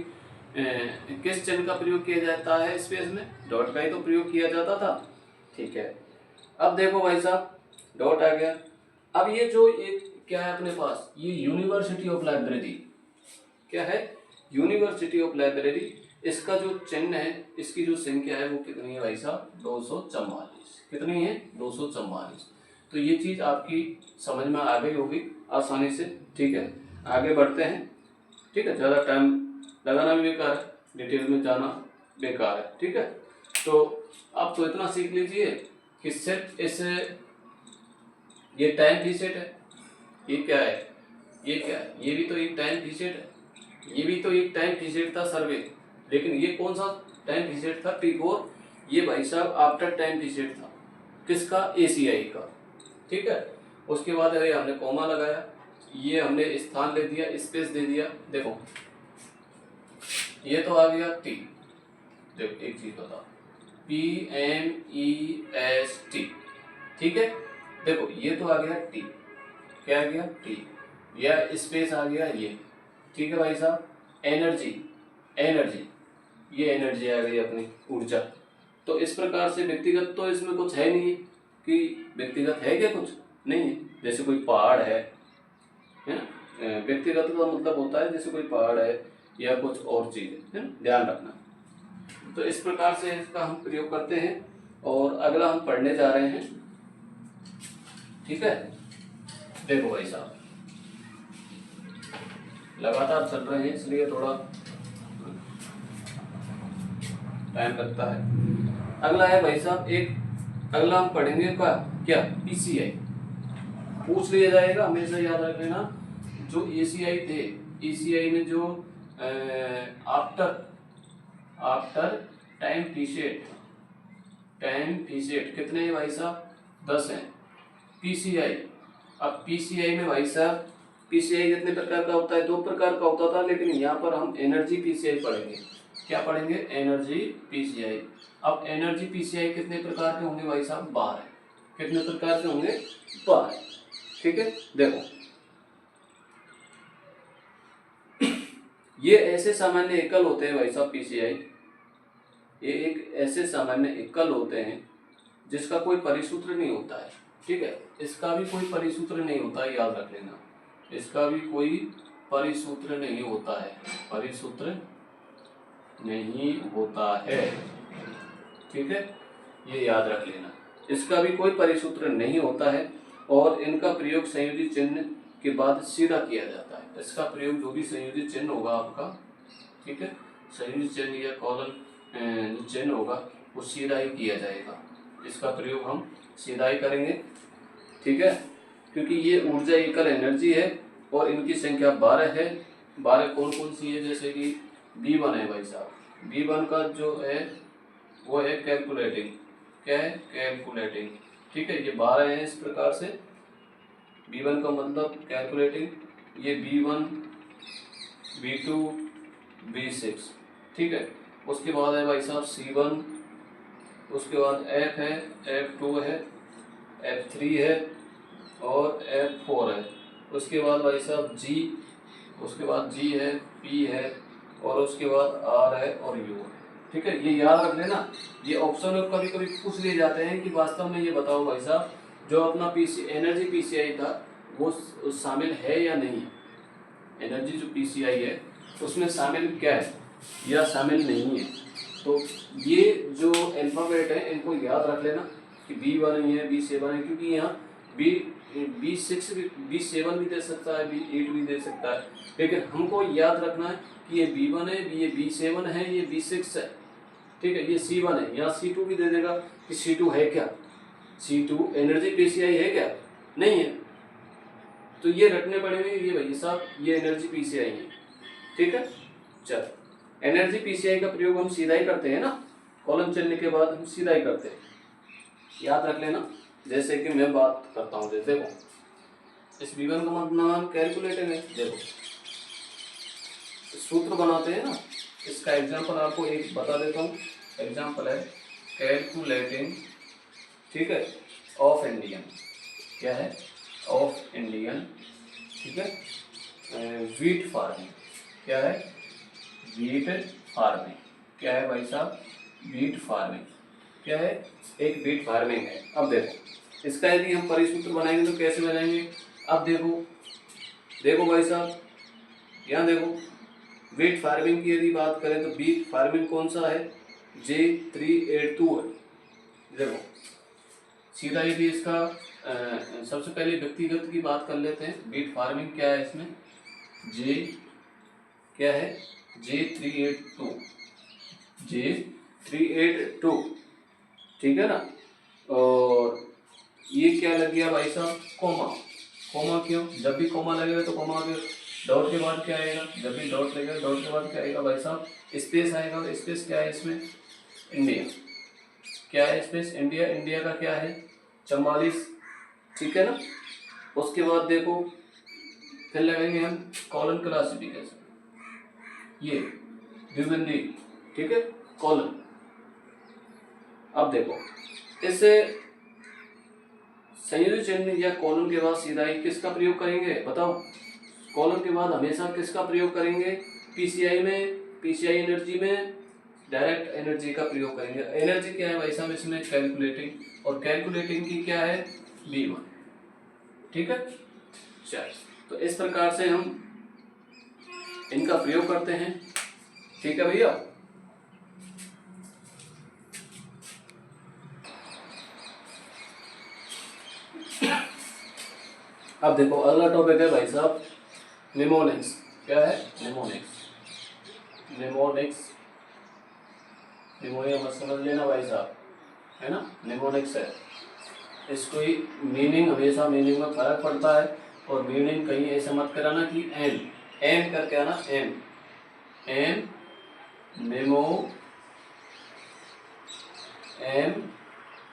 किस चिन्ह का प्रयोग किया जाता है स्पेस में, डॉट का ही तो प्रयोग किया जाता था। ठीक है, अब देखो भाई साहब, डॉट आ गया। अब ये जो एक क्या है अपने पास, ये यूनिवर्सिटी ऑफ लाइब्रेरी, क्या है, यूनिवर्सिटी ऑफ लाइब्रेरी। इसका जो चिन्ह है, इसकी जो संख्या है वो कितनी है भाई साहब, 244। कितनी है, 244। तो ये चीज आपकी समझ में आ गई होगी आसानी से। ठीक है, आगे बढ़ते हैं। ठीक है, ज़्यादा टाइम लगाना भी बेकार है, डिटेल में जाना बेकार है। ठीक है, तो आप तो इतना सीख लीजिए कि सेट इस, ये टाइम पीसेट है, ये क्या है, ये क्या है, ये भी तो एक टाइम पीसेट है, ये भी तो एक टाइम पीसेट था सर्वे। लेकिन ये कौन सा टाइम पीसेट था, T4। ये भाई साहब आफ्टर टाइम पीसेट था, किसका, ACI का। ठीक है, उसके बाद अरे हमने कॉमा लगाया, ये हमने स्थान ले दिया, स्पेस दे दिया। देखो ये तो आ गया T। देखो एक चीज बता, PMEST। ठीक है, देखो ये तो आ गया T, क्या आ गया, T, या स्पेस आ गया ये। ठीक है भाई साहब, एनर्जी, एनर्जी, ये एनर्जी आ गई अपनी, ऊर्जा। तो इस प्रकार से व्यक्तिगत तो इसमें कुछ है नहीं, कि व्यक्तिगत है क्या, कुछ नहीं है। जैसे कोई पहाड़ है ना, व्यक्तिगत का मतलब होता है जैसे कोई पहाड़ है या कुछ और चीज है ना, ध्यान रखना। तो इस प्रकार से इसका हम प्रयोग करते हैं। और अगला हम पढ़ने जा रहे हैं। ठीक है, देखो भाई साहब, लगातार चल रहे हैं इसलिए थोड़ा टाइम लगता है। अगला है भाई साहब, एक अगला हम पढ़ेंगे क्या, PCI। पूछ लिया जाएगा, हमेशा याद रख लेना। जो ACI थे, ECI में जो आफ्टर टाइम पीसेट, टाइम पीसेट कितने हैं भाई साहब, 10 हैं। PCI, अब PCI में भाई साहब, PCI कितने प्रकार का होता है, 2 प्रकार का होता था, लेकिन यहाँ पर हम एनर्जी PCI पढ़ेंगे। क्या पढ़ेंगे, एनर्जी PCI। अब एनर्जी PCI कितने प्रकार के होंगे भाई साहब, 12। कितने प्रकार के होंगे, 12। ठीक है, देखो ये ऐसे सामान्य एकल होते हैं भाई साहब PCI। ये एक ऐसे सामान्य एकल होते हैं जिसका कोई परिसूत्र नहीं होता है। ठीक है, इसका भी कोई परिसूत्र नहीं होता है, याद रख लेना। इसका भी कोई परिसूत्र नहीं होता है, परिसूत्र नहीं होता है। ठीक है, ये याद रख लेना, इसका भी कोई परिसूत्र नहीं होता है। और इनका प्रयोग संयोजी चिन्ह के बाद सीधा किया जाता है। इसका प्रयोग जो भी संयोजी चिन्ह होगा आपका, ठीक है, संयोजी चिन्ह या कॉलन चिन्ह होगा वो सीधा ही किया जाएगा। इसका प्रयोग हम सीधा ही करेंगे। ठीक है, क्योंकि ये ऊर्जा एकल एनर्जी है और इनकी संख्या 12 है। 12 कौन कौन सी है, जैसे कि B1 है भाई साहब। B1 का जो है वो है कैलकुलेटिंग, क्या है, कैलकुलेटिंग। ठीक है, ये 12 है इस प्रकार से। B1 का मतलब कैलकुलेटिंग, ये B1, B2, B6। ठीक है, उसके बाद है भाई साहब C1, उसके बाद F है, F2 है, F3 है और F4 है। उसके बाद भाई साहब G, उसके बाद G है, P है और उसके बाद R है और U है। ठीक है, ये याद रख लेना। ये ऑप्शन में कभी कभी पूछ लिए जाते हैं कि वास्तव में ये बताओ भाई साहब, जो अपना एनर्जी पीसीआई था वो शामिल है या नहीं है। एनर्जी जो पीसीआई है उसमें शामिल क्या है या शामिल नहीं है। तो ये जो अल्फाबेट है इनको याद रख लेना कि B1 ही है, B7 है, क्योंकि यहाँ B6 भी, B7 भी दे सकता है, B8 भी दे सकता है, लेकिन हमको याद रखना है कि ये B1 है, ये B7 है, ये B6 है, ठीक है, ये C1 है। यहाँ C2 भी दे देगा कि C2 है क्या, C2 एनर्जी पीसीआई है क्या, नहीं है, तो ये रखने पड़ेंगे। ये भाई साहब ये एनर्जी पीसीआई है, ठीक है। चल, एनर्जी पीसीआई का प्रयोग हम सीधा ही करते हैं ना, कॉलम चलने के बाद हम सीधा ही करते हैं, याद रख लेना। जैसे कि मैं बात करता हूँ, जैसे देखो इस V1 का मतलब कैलकुलेटिंग है, देखो सूत्र बनाते हैं ना, इसका एग्जांपल आपको एक बता देता हूँ। एग्जांपल है कैलकुलेटिंग, ठीक है, ऑफ इंडियन, क्या है, ऑफ इंडियन, ठीक है, वीट फार्मिंग, क्या है, वीट फार्मिंग, क्या है भाई साहब, वीट फार्मिंग, क्या है, एक वीट फार्मिंग है। अब देखो इसका यदि हम परिसूत्र बनाएंगे तो कैसे बनाएंगे। अब देखो देखो भाई साहब, यहाँ देखो वीट फार्मिंग की यदि बात करें तो वीट फार्मिंग कौन सा है, J382 है। देखो सीधा यदि इसका सबसे पहले व्यक्तिगत की बात कर लेते हैं। वीट फार्मिंग क्या है, इसमें क्या है, J382, ठीक है ना। और ये क्या लग गया भाई साहब, कोमा। कोमा क्यों, जब भी कोमा लगेगा तो कोमा के डॉट के बाद क्या आएगा, जब भी डॉट लगेगा डॉट के बाद क्या आएगा भाई साहब, स्पेस आएगा। स्पेस क्या है इसमें, इंडिया, क्या है स्पेस, इंडिया, इंडिया का क्या है 44, ठीक है ना। उसके बाद देखो फिर लगाएंगे हम कॉलन क्लासिफिकेशन, ये द्विबिंदी, ठीक है, कॉलन। अब देखो इसे संयोजी चिन्ह या कॉलन के बाद सीधा ही किसका प्रयोग करेंगे बताओ, कॉलन के बाद हमेशा किसका प्रयोग करेंगे, पीसीआई में, पीसीआई एनर्जी में डायरेक्ट एनर्जी का प्रयोग करेंगे। एनर्जी क्या है भाई साहब इसमें, कैलकुलेटिंग, और कैलकुलेटिंग की क्या है, B1, ठीक है। चल, तो इस प्रकार से हम इनका प्रयोग करते हैं, ठीक है भैया। अब देखो अगला टॉपिक है भाई साहब निमोनिक्स, क्या है, निमोनिक्स, निमोनिया मत समझ लेना भाई साहब, है ना, निमोनिक्स है। इसको ही मीनिंग, हमेशा मीनिंग में फर्क पड़ता है, और मीनिंग कहीं ऐसे मत कराना कि एन करके आना, एन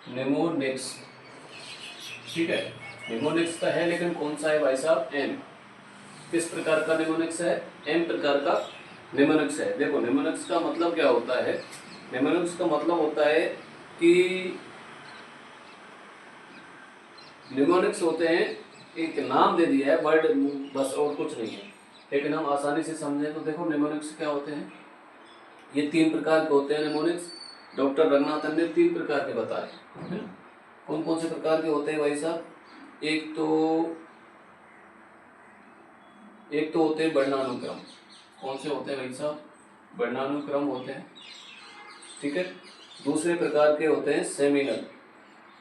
निमोनिक्स, ठीक है। निमोनिक्स का है, लेकिन कौन सा है भाई साहब, एन। किस प्रकार का निमोनिक्स है, एन प्रकार का निमोनिक्स है। देखो निमोनिक्स का मतलब क्या होता है, निमोनिक्स का मतलब होता है कि निमोनिक्स होते हैं, एक नाम दे दिया है वर्ड बस, और कुछ नहीं है, लेकिन हम आसानी से समझें तो देखो निमोनिक्स क्या होते हैं, ये 3 प्रकार के होते हैं निमोनिक्स। डॉक्टर रंगनाथन ने 3 प्रकार के बताए, है ना। कौन कौन से प्रकार के होते हैं भाई साहब, एक तो होते हैं वर्णानुक्रम। कौन से होते हैं भाई साहब, वर्णानुक्रम होते हैं, ठीक है। दूसरे प्रकार के होते हैं सेमिनल,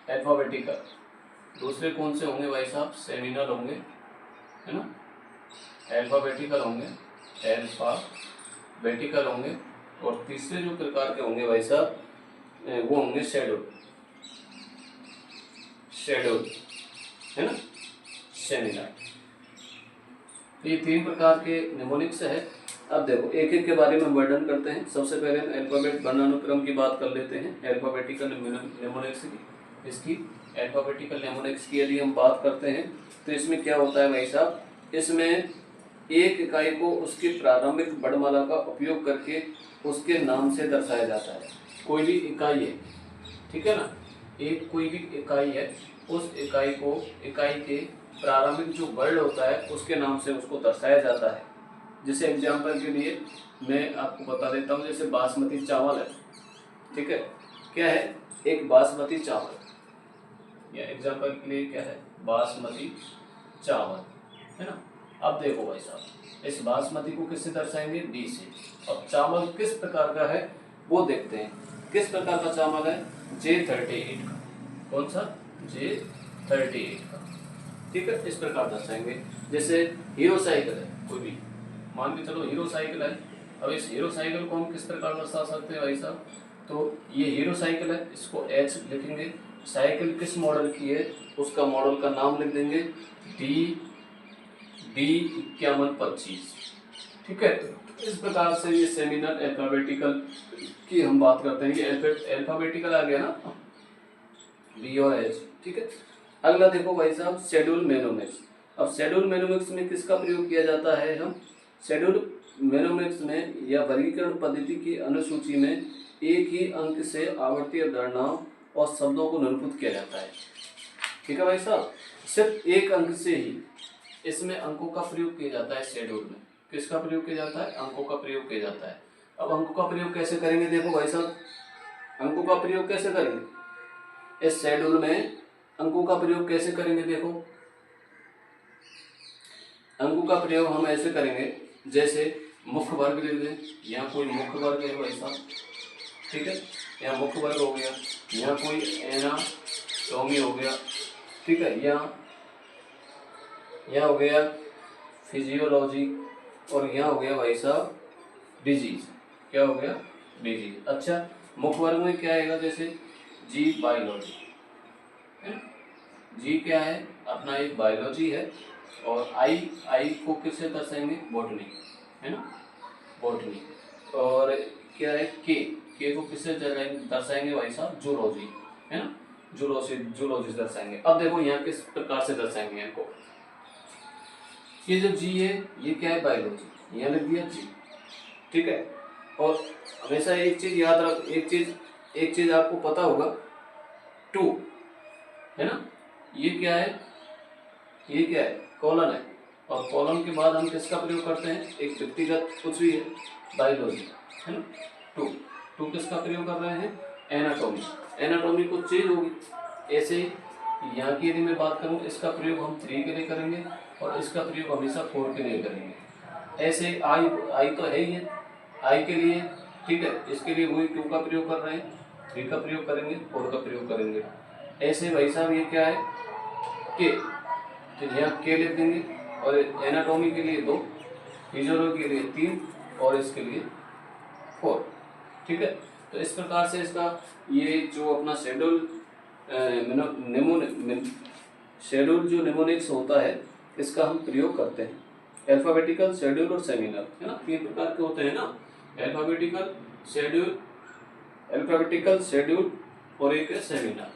अल्फाबेटिकल। दूसरे कौन से होंगे भाई साहब, सेमिनल होंगे, है ना, अल्फाबेटिकल होंगे, अल्फाबेटिकल होंगे। और तीसरे जो प्रकार के होंगे भाई साहब वो होंगे शेड्यूल, है ना, सेमिनल। तो ये 3 प्रकार के निमोनिक्स है। अब देखो एक एक के बारे में वर्णन करते हैं। सबसे पहले हम अल्फाबेट वर्णानुक्रम की बात कर लेते हैं, अल्फाबेटिकल निमोनिक्स की। इसकी अल्फाबेटिकल निमोनिक्स की यदि हम बात करते हैं तो इसमें क्या होता है भाई साहब, इसमें एक इकाई को उसकी प्रारंभिक वर्णमाला का उपयोग करके उसके नाम से दर्शाया जाता है। कोई भी इकाई है, ठीक है ना, एक कोई भी इकाई है, उस इकाई को, इकाई के प्रारंभिक जो वर्ण होता है उसके नाम से उसको दर्शाया जाता है। जैसे एग्जाम्पल के लिए मैं आपको बता देता हूँ, जैसे बासमती चावल है, ठीक है, क्या है, एक बासमती चावल, या एग्जाम्पल के लिए क्या है, बासमती चावल, है ना। अब देखो भाई साहब, इस बासमती को किससे दर्शाएंगे, बी से। अब चावल किस प्रकार का है वो देखते हैं। किस प्रकार का चावल है, J38 का। कौन सा, J38 का, ठीक है। इस प्रकार दर्शाएंगे। जैसे हीरो साइकिल है कोई भी, मान के चलो हीरो साइकिल है। अब इस हीरो साइकिल को हम किस प्रकार दर्शा सकते हैं भाई साहब, तो ये हीरो साइकिल है, इसको H लिखेंगे। साइकिल किस मॉडल की है, उसका मॉडल का नाम लिख देंगे D5125, ठीक है। इस प्रकार से ये सेमिनल अल्फाबेटिकल की हम बात करते हैं। ये अल्फाबेटिकल आ गया ना, बी और एच, ठीक है। अगला देखो भाई साहब, शेड्यूल मेनोमिक्स। अब शेड्यूल मेनोमिक्स में किसका प्रयोग किया जाता है, हम शेड्यूल मेनोमिक्स में या वर्गीकरण पद्धति की अनुसूची में एक ही अंक से आवर्ती अवधारणाओं और शब्दों को निरूपित किया जाता है, ठीक है भाई साहब। सिर्फ एक अंक से ही इसमें अंकों का प्रयोग किया जाता है। शेड्यूल में किसका प्रयोग किया जाता है, अंकों का प्रयोग किया जाता है। अब अंकों का प्रयोग कैसे करेंगे, देखो भाई साहब, अंकों का प्रयोग कैसे करेंगे इस शेड्यूल में, अंकों का प्रयोग कैसे करेंगे, देखो अंकों का प्रयोग हम ऐसे करेंगे, जैसे मुख्य वर्ग ले लें, यहाँ कोई मुख्य वर्ग है भाई साहब, ठीक है, यहाँ मुख्य वर्ग हो गया, यहाँ कोई एनाटॉमी हो गया, ठीक है, यहाँ हो गया फिजियोलॉजी, और यहाँ हो गया भाई साहब डिजीज, क्या हो गया, डिजीज। अच्छा, मुख्य वर्ग में क्या आएगा, जैसे जी बायोलॉजी है ना, जी क्या है अपना एक बायोलॉजी है, और आई को किससे दर्शाएंगे, बॉटनी, है ना, बॉटनी। और क्या है, के को किससे दर्शाएंगे भाई साहब, जूलॉजी, है ना, जूलॉजी दर्शाएंगे। अब देखो यहाँ किस प्रकार से दर्शाएंगे इनको, ये जो जी है ये क्या है, बायोलॉजी, यहाँ लिख दिया जी, ठीक है। और हमेशा एक चीज याद रख, एक चीज आपको पता होगा, 2 है ना, ये क्या है, ये क्या है, कॉलन है, और कॉलन के बाद हम किसका प्रयोग करते हैं, एक व्यक्तिगत कुछ भी है, बायोलॉजी, है ना। टू किसका प्रयोग कर रहे हैं, एनाटॉमी कुछ चीज होगी। ऐसे ही यहाँ की यदि मैं बात करूँ, इसका प्रयोग हम 3 के लिए करेंगे, और इसका प्रयोग हमेशा 4 के लिए करेंगे। ऐसे आई तो है ही है, आई के लिए, ठीक है, इसके लिए वही 2 का प्रयोग कर रहे हैं, 3 का प्रयोग करेंगे, 4 का प्रयोग करेंगे। ऐसे भाई साहब ये क्या है, के, तो यहाँ के लिख देंगे, और एनाटॉमी के लिए 2, फिजियोलॉजी के लिए 3, और इसके लिए 4, ठीक है। तो इस प्रकार से इसका ये जो अपना शेड्यूल शेड्यूल जो निमोनिक्स होता है, इसका हम प्रयोग करते हैं। अल्फाबेटिकल, शेड्यूल और सेमिनल, है ना, 3 प्रकार के होते हैं ना, अल्फाबेटिकल शेड्यूल और एक है सेमिनल।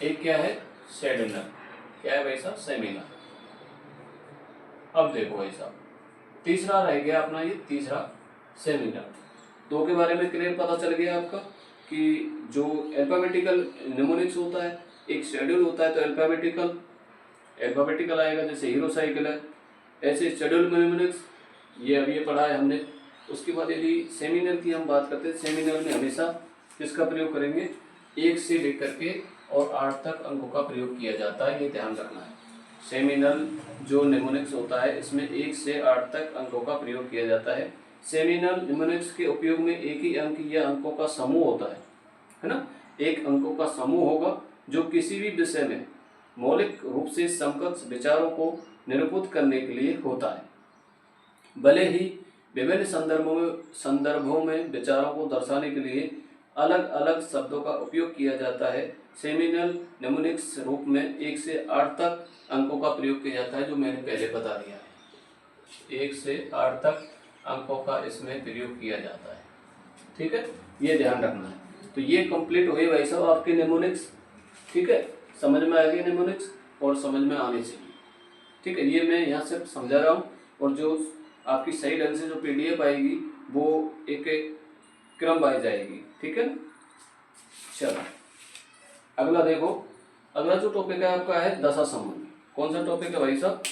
एक क्या है, शेड्यूलर, क्या है भाई साहब, सेमिनल। अब देखो भाई साहब, तीसरा रह गया अपना ये, तीसरा सेमिनल। 2 के बारे में क्लियर पता चल गया आपका कि जो अल्फाबेटिकल निमोनिक्स होता है, एक शेड्यूल होता है, तो अल्फाबेटिकल आएगा, जैसे हीरो साइकिल है। ऐसे शेड्यूल निमोनिक्स ये अभी ये पढ़ा है हमने। उसके बाद यदि सेमिनल की हम बात करते हैं, सेमिनल में हमेशा किसका प्रयोग करेंगे, 1 से लेकर के और 8 तक अंकों का प्रयोग किया जाता है, ये ध्यान रखना है। सेमिनल जो निमोनिक्स होता है, इसमें 1 से 8 तक अंकों का प्रयोग किया जाता है। सेमिनल निमोनिक्स के उपयोग में एक ही अंक या अंकों का समूह होता है ना, एक अंकों का समूह होगा जो किसी भी विषय में मौलिक रूप से समकक्ष विचारों को निरूपित करने के लिए होता है। भले ही विभिन्न संदर्भों में विचारों को दर्शाने के लिए अलग अलग शब्दों का उपयोग किया जाता है, सेमिनल निमोनिक्स रूप में 1 से 8 तक अंकों का प्रयोग किया जाता है, जो मैंने पहले बता दिया है। 1 से 8 तक अंकों का इसमें प्रयोग किया जाता है, ठीक है, ये ध्यान रखना है। तो ये कंप्लीट हुए भाई साहब आपके निमोनिक्स, ठीक है, समझ में आ गई निमोनिक्स, और समझ में आने चाहिए, ठीक है। ये मैं यहाँ से समझा रहा हूँ, और जो आपकी सही ढंग से जो PDF आएगी वो एक क्रम वाइज आएगी, ठीक है। चलो अगला देखो, अगला जो टॉपिक है आपका है दशा संबंध। कौन सा टॉपिक है भाई साहब,